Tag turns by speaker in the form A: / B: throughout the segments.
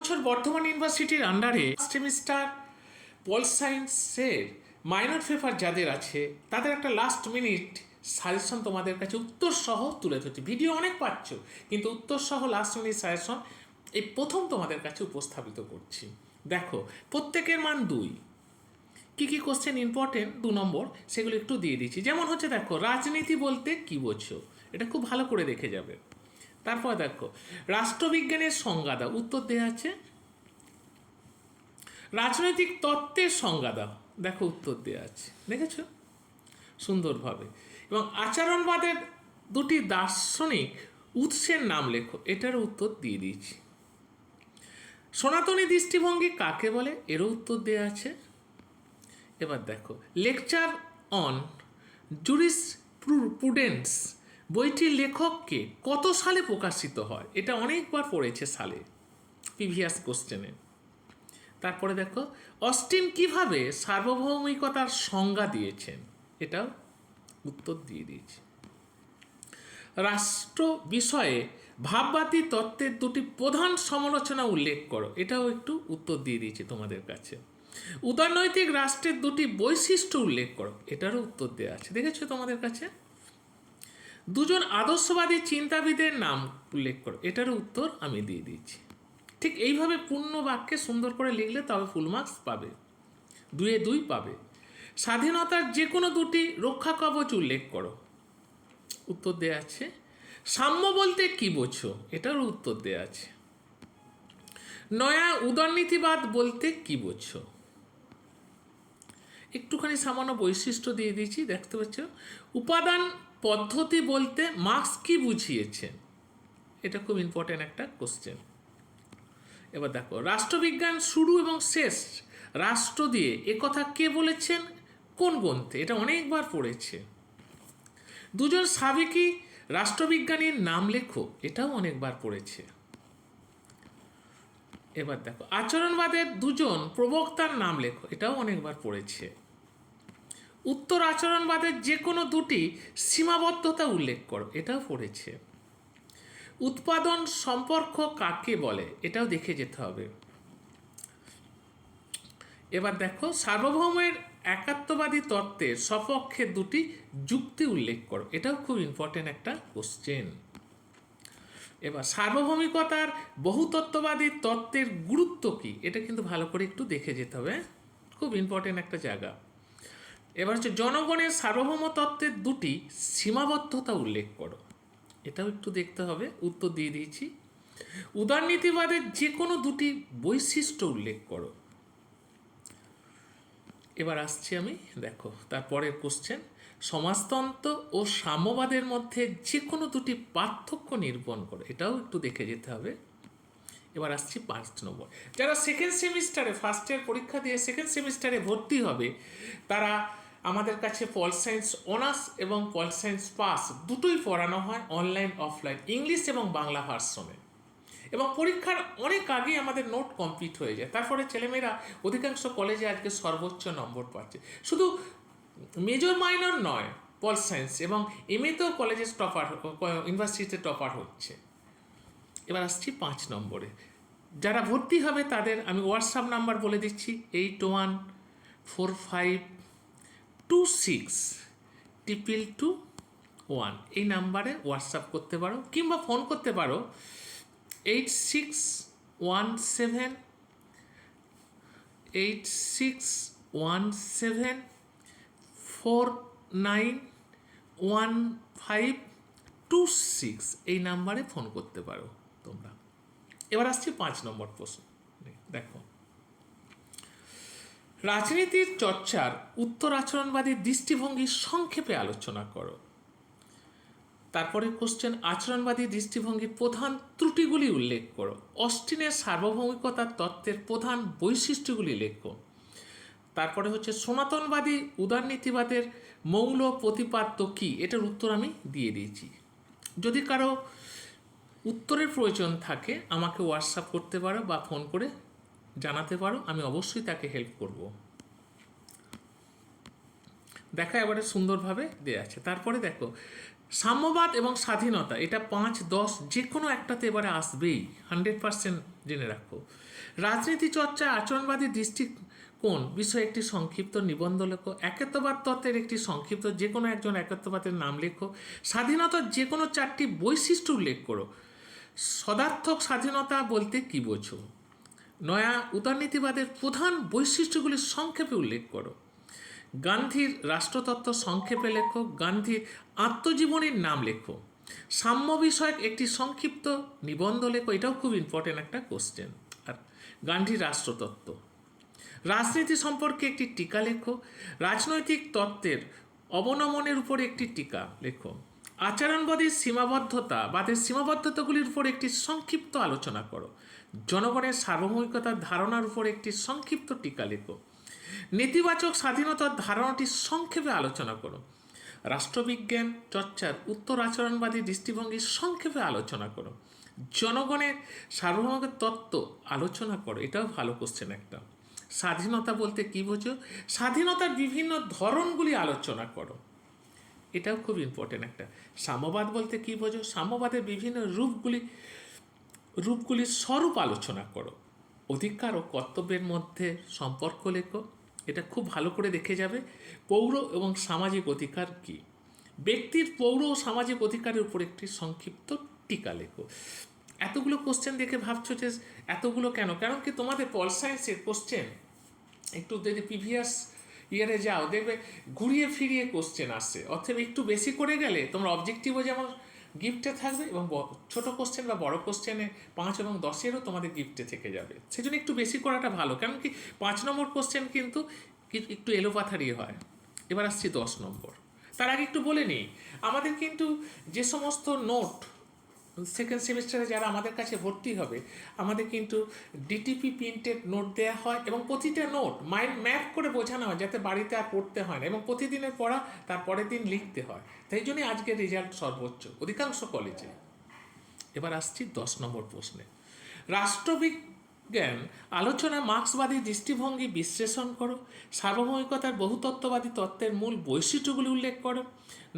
A: বছর বর্ধমান ইউনিভার্সিটির আন্ডারে সেমিস্টার পল সায়েন্সের মাইনর পেপার যাদের আছে তাদের একটা লাস্ট মিনিট সাজেশন তোমাদের কাছে উত্তর সহ তুলে ধরছি। ভিডিও অনেক পাচ্ছ, কিন্তু উত্তর সহ লাস্ট মিনিট সাজেশন এই প্রথম তোমাদের কাছে উপস্থাপিত করছি। দেখো, প্রত্যেকের মান 2। কী কী কোশ্চেন ইম্পর্টেন্ট 2 নম্বর সেগুলো একটু দিয়ে দিচ্ছি। যেমন হচ্ছে, দেখো, রাজনীতি বলতে কী বোঝো, এটা খুব ভালো করে দেখে যাবে। তারপর দেখো, রাষ্ট্রবিজ্ঞানের সংজ্ঞা দাও, উত্তর দেওয়া আছে। রাজনৈতিক তত্ত্বের সংজ্ঞা দাও, দেখো উত্তর দেওয়া আছে, দেখেছ সুন্দরভাবে। এবং আচরণবাদের দুটি দার্শনিক উৎসের নাম লেখো, এটারও উত্তর দিয়ে দিয়েছি। সনাতনী দৃষ্টিভঙ্গি কাকে বলে, এরও উত্তর দেওয়া আছে। এবার দেখো, লেকচার অন জুরিসপ্রুডেন্স বইটির লেখককে কত সালে প্রকাশিত হয়, এটা অনেকবার পড়েছে সালে, প্রিভিয়াস কোশ্চেনে। তারপরে দেখো, অস্টিন কিভাবে সার্বভৌমিকতার সংজ্ঞা দিয়েছেন, এটাও উত্তর দিয়ে দিয়েছি। রাষ্ট্র বিষয়ে ভাববাদী তত্ত্বের দুটি প্রধান সমালোচনা উল্লেখ করো, এটাও একটু উত্তর দিয়ে দিয়েছি তোমাদের কাছে। উদারনৈতিক রাষ্ট্রের দুটি বৈশিষ্ট্য উল্লেখ করো, এটারও উত্তর দেওয়া আছে, দেখেছো তোমাদের কাছে। দুজন আদর্শবাদী চিন্তাবিদের নাম উল্লেখ করো, এটারও উত্তর আমি দিয়ে দিয়েছি। ঠিক এইভাবে পূর্ণ বাক্যে সুন্দর করে লিখলে তবে ফুল মার্কস পাবে, 2-এ 2 পাবে। স্বাধীনতার যে কোনো দুটি রক্ষা কবচ উল্লেখ করো, উত্তর দেওয়া আছে। সাম্য বলতে কী বোঝো, এটারও উত্তর দেওয়া আছে। নয়া উদারনীতিবাদ বলতে কী বোঝো, একটুখানি সামান্য বৈশিষ্ট্য দিয়ে দিয়েছি, দেখতে পাচ্ছ। উপাদান পদ্ধতি বলতে মার্কস কী বুঝিয়েছেন, এটা খুব ইম্পর্টেন্ট একটা কোশ্চেন। এবার দেখো, রাষ্ট্রবিজ্ঞান শুরু এবং শেষ রাষ্ট্র দিয়ে একথা কে বলেছেন, কোন গ্রন্থে, এটা অনেকবার পড়েছে। দুজন সাবেকি রাষ্ট্রবিজ্ঞানীর নাম লেখো, এটাও অনেকবার পড়েছে। এবার দেখো, আচরণবাদের দুজন প্রবক্তার নাম লেখো, এটাও অনেকবার পড়েছে। উত্তর আচরণবাদের যে কোনো দুটি সীমাবদ্ধতা উল্লেখ করো, এটাও পড়েছে। উৎপাদন সম্পর্ক কাকে বলে, এটাও দেখে যেতে হবে। এবার দেখো, সার্বভৌমের একাত্মবাদী তত্ত্বের সপক্ষে দুটি যুক্তি উল্লেখ করো, এটাও খুব ইম্পর্টেন্ট একটা কোশ্চেন। এবার সার্বভৌমিকতার বহুতত্ত্ববাদী তত্ত্বের গুরুত্ব কী, এটা কিন্তু ভালো করে একটু দেখে যেতে হবে, খুব ইম্পর্টেন্ট একটা জায়গা। এবার হচ্ছে, জনগণের সার্বভৌম তত্ত্বের দুটি সীমাবদ্ধতা উল্লেখ করো, এটাও একটু দেখতে হবে, উত্তর দিয়ে দিয়েছি। উদারনীতিবাদের যে কোনো দুটি বৈশিষ্ট্য উল্লেখ করো। এবার আসছি আমি, দেখো তারপরের কোশ্চেন, সমাজতন্ত্র ও সাম্যবাদের মধ্যে যে কোনো দুটি পার্থক্য নিরূপণ করো, এটাও একটু দেখে যেতে হবে। এবার আসছি 5 নম্বর। যারা সেকেন্ড সেমিস্টারে ফার্স্ট ইয়ার পরীক্ষা দিয়ে সেকেন্ড সেমিস্টারে ভর্তি হবে, তারা আমাদের কাছে পল সায়েন্স অনার্স এবং পল সায়েন্স পাস দুটোই পড়ানো হয়, অনলাইন অফলাইন, ইংলিশ এবং বাংলা ভার্সনে। এবং পরীক্ষার অনেক আগেই আমাদের নোট কমপ্লিট হয়ে যায়। তারপরে ছেলেমেয়েরা অধিকাংশ কলেজে আজকে সর্বোচ্চ নম্বর পাচ্ছে, শুধু মেজর মাইনর নয়, পল সায়েন্স এবং এমএতেও কলেজে টপার, ইউনিভার্সিটিতে টপার হচ্ছে। এবার আসছি 5 নম্বরে। যারা ভর্তি হবে তাদের আমি হোয়াটসঅ্যাপ নাম্বার বলে দিচ্ছি, 8145262221, এই নাম্বারে হোয়াটসঅ্যাপ করতে পারো কিংবা ফোন করতে পারো 8617491526, এই নাম্বারে ফোন করতে পারো তোমরা। এবার আসছি 5 নম্বর প্রশ্ন। দেখো, রাজনীতির চর্চার উত্তর আচরণবাদী দৃষ্টিভঙ্গি সংক্ষেপে আলোচনা করো। তারপরে কোশ্চেন, আচরণবাদী দৃষ্টিভঙ্গির প্রধান ত্রুটিগুলি উল্লেখ করো। অস্টিনের সার্বভৌমিকতার তত্ত্বের প্রধান বৈশিষ্ট্যগুলি লেখো। তারপরে হচ্ছে, সনাতনবাদী উদারনীতিবাদের মৌল প্রতিপাদ্য কী, এটার উত্তর আমি দিয়ে দিয়েছি। যদি কারো উত্তরের প্রয়োজন থাকে আমাকে হোয়াটসঅ্যাপ করতে পারো বা ফোন করে জানাতে পারো, আমি অবশ্যই তাকে হেল্প করব। দেখা এবারে সুন্দরভাবে দেওয়া আছে। তারপরে দেখো, সাম্যবাদ এবং স্বাধীনতা, এটা 5, 10 যে কোনো একটাতে এবারে আসবেই, 100% জেনে রাখো। রাজনীতি চর্চা আচরণবাদী দৃষ্টিকোণ বিষয়ে একটি সংক্ষিপ্ত নিবন্ধ লেখো। একাত্মবাদ তত্ত্বের একটি সংক্ষিপ্ত যে কোনো একজন একাত্মবাদের নাম লেখো। স্বাধীনতার যে কোনো 4টি বৈশিষ্ট্য উল্লেখ করো। সদার্থক স্বাধীনতা বলতে কী বোঝো? নয়া উদারনীতিবাদের প্রধান বৈশিষ্ট্যগুলি সংক্ষেপে উল্লেখ করো। গান্ধীর রাষ্ট্রতত্ত্ব সংক্ষেপে লেখো। গান্ধীর আত্মজীবনীর নাম লেখো। সাম্য বিষয়ক একটি সংক্ষিপ্ত নিবন্ধ লেখো, এটাও খুব ইম্পর্টেন্ট একটা কোশ্চেন। আর গান্ধীর রাষ্ট্রতত্ত্ব। রাজনীতি সম্পর্কে একটি টিকা লেখো। রাজনৈতিক তত্ত্বের অবনমনের উপর একটি টিকা লেখো। আচরণবাদী বাদের সীমাবদ্ধতাগুলির উপর একটি সংক্ষিপ্ত আলোচনা করো। জনগণের সার্বভৌমিকতার ধারণার উপর একটি সংক্ষিপ্ত টিকা লেখো। নেতিবাচক স্বাধীনতার ধারণাটি সংক্ষেপে আলোচনা করো। রাষ্ট্রবিজ্ঞান চর্চার উত্তর আচরণবাদী দৃষ্টিভঙ্গি সংক্ষেপে আলোচনা করো। জনগণের সার্বভৌমিক তত্ত্ব আলোচনা করো, এটাও ভালো কোশ্চেন একটা। স্বাধীনতা বলতে কী বোঝো? স্বাধীনতার বিভিন্ন ধরনগুলি আলোচনা করো, এটাও খুব ইম্পর্টেন্ট একটা। সাম্যবাদ বলতে কী বোঝো? সাম্যবাদের বিভিন্ন রূপগুলির স্বরূপ আলোচনা করো। অধিকার ও কর্তব্যের মধ্যে সম্পর্ক লেখো, এটা খুব ভালো করে দেখে যাবে। পৌর এবং সামাজিক অধিকার কী? ব্যক্তির পৌর ও সামাজিক অধিকারের উপর একটি সংক্ষিপ্ত টিকা লেখো। এতগুলো কোশ্চেন দেখে ভাবছো যে এতগুলো কেন? কারণ কি তোমাদের পল সায়েন্সের কোশ্চেন একটু যদি প্রিভিয়াস ইয়ারে যাও দেখবে ঘুরিয়ে ফিরিয়ে কোশ্চেন আসছে, অর্থাৎ একটু বেশি করে গেলে তোমার অবজেক্টিভও যেমন গিফটে থাকবে এবং ছোটো কোশ্চেন বা বড় কোশ্চেনে 5 এবং 10-এরও তোমাদের গিফটে থেকে যাবে। সেই জন্য একটু বেশি করাটা ভালো, কারণ কি 5 নম্বর কোশ্চেন কিন্তু একটু এলোপাথারি হয়। এবার আসছি 10 নম্বর। তার আগে একটু বলে নিই, আমাদের কিন্তু যে সমস্ত নোট সেকেন্ড সেমিস্টারে যারা আমাদের কাছে ভর্তি হবে, আমাদের কিন্তু ডিটিপি প্রিন্টেড নোট দেওয়া হয় এবং প্রতিটা নোট মাইন্ড ম্যাপ করে বোঝানো হয়, যাতে বাড়িতে আর পড়তে হয় না এবং প্রতিদিনের পড়া তার পরের দিন লিখতে হয়। তাই জন্যই আজকের রেজাল্ট সর্বোচ্চ অধিকাংশ কলেজে। এবার আসছি 10 নম্বর প্রশ্নে। রাষ্ট্রবিজ্ঞান আলোচনা মার্ক্সবাদী দৃষ্টিভঙ্গি বিশ্লেষণ করো। সার্বভৌমিকতার বহুতত্ত্ববাদী তত্ত্বের মূল বৈশিষ্ট্যগুলি উল্লেখ করো।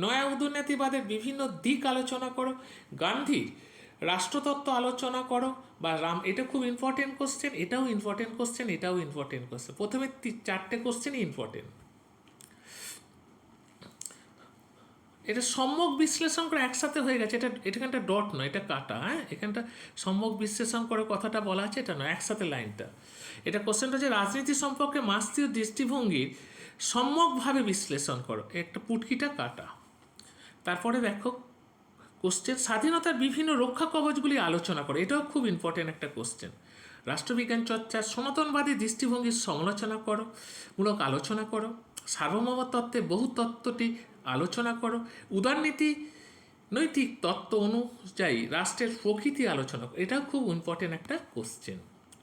A: নয়া উদারনীতিবাদের বিভিন্ন দিক আলোচনা করো। গান্ধীর রাষ্ট্রতত্ত্ব আলোচনা করো বা এটা খুব ইম্পর্টেন্ট কোশ্চেন, এটাও ইম্পর্টেন্ট কোশ্চেন, এটাও ইম্পর্টেন্ট কোশ্চেন। প্রথমে 4টে কোশ্চেনই ইম্পর্টেন্ট। এটা সম্যক বিশ্লেষণ করে একসাথে হয়ে গেছে, এখানটা ডট নয়, এটা কাটা। হ্যাঁ, এখানটা সম্যক বিশ্লেষণ করে কথাটা বলা আছে, এটা নয়, একসাথে লাইনটা। এটা কোশ্চেনটা হচ্ছে রাজনীতি সম্পর্কে মার্ক্সীয় দৃষ্টিভঙ্গির সম্যকভাবে বিশ্লেষণ করো, একটা পুটকিটা কাটা। তারপরে দেখো কোশ্চেন স্বাধীনতার বিভিন্ন রক্ষা কবচগুলি আলোচনা করো, এটাও খুব ইম্পর্টেন্ট একটা কোশ্চেন। রাষ্ট্রবিজ্ঞান চর্চার সনাতনবাদী দৃষ্টিভঙ্গির সমালোচনা করো, মূলক আলোচনা করো। সার্বভৌম তত্ত্বে বহু তত্ত্বটি আলোচনা করো। উদারনীতি নৈতিক তত্ত্ব অনুযায়ী রাষ্ট্রের প্রকৃতি আলোচনা করো, এটাও খুব ইম্পর্টেন্ট একটা কোশ্চেন।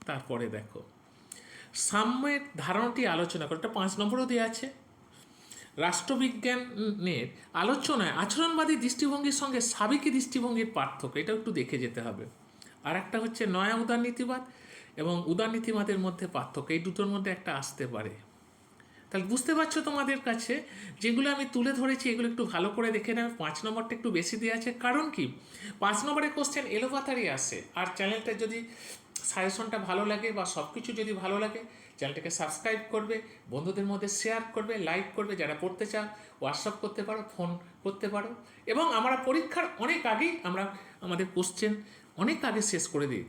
A: তারপরে দেখো সাম্যের ধারণাটি আলোচনা করো, এটা 5 নম্বরও দেওয়া আছে। রাষ্ট্রবিজ্ঞানের আলোচনায় আচরণবাদী দৃষ্টিভঙ্গির সঙ্গে সাবেকি দৃষ্টিভঙ্গির পার্থক্য, এটাও একটু দেখে যেতে হবে। আর একটা হচ্ছে নয়া উদারনীতিবাদ এবং উদারনীতিবাদের মধ্যে পার্থক্য, এই দুটোর মধ্যে একটা আসতে পারে। তাহলে বুঝতে পারছো তোমাদের কাছে যেগুলো আমি তুলে ধরেছি এগুলো একটু ভালো করে দেখে নেবে। 5 নম্বরটা একটু বেশি দেওয়া আছে, কারণ কি 5 নম্বরের কোশ্চেন এলোপাতারি আসে। আর চ্যানেলটা যদি সাজেশনটা ভালো লাগে বা সব কিছু যদি ভালো লাগে, চ্যানেলটাকে সাবস্ক্রাইব করবে, বন্ধুদের মধ্যে শেয়ার করবে, লাইক করবে। যারা পড়তে চাও হোয়াটসঅ্যাপ করতে পারো, ফোন করতে পারো। এবং আমরা পরীক্ষার অনেক আগেই আমাদের কোশ্চেন অনেক আগে শেষ করে দিই।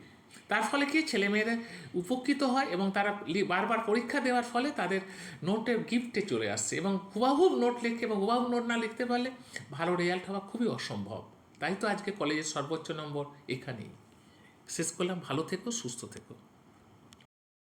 A: তার ফলে কি ছেলেমেয়েরা উপকৃত হয় এবং তারা বারবার পরীক্ষা দেওয়ার ফলে তাদের নোটের গিফটে চলে আসছে। এবং হুবাহুব নোট লিখে এবং হুবাহুব নোট না লিখতে পারলে ভালো রেজাল্ট হওয়া খুবই অসম্ভব। তাই তো আজকে কলেজের সর্বোচ্চ নম্বর এখানেই। শেষ করলাম। ভালো থেকো, সুস্থ থেকো।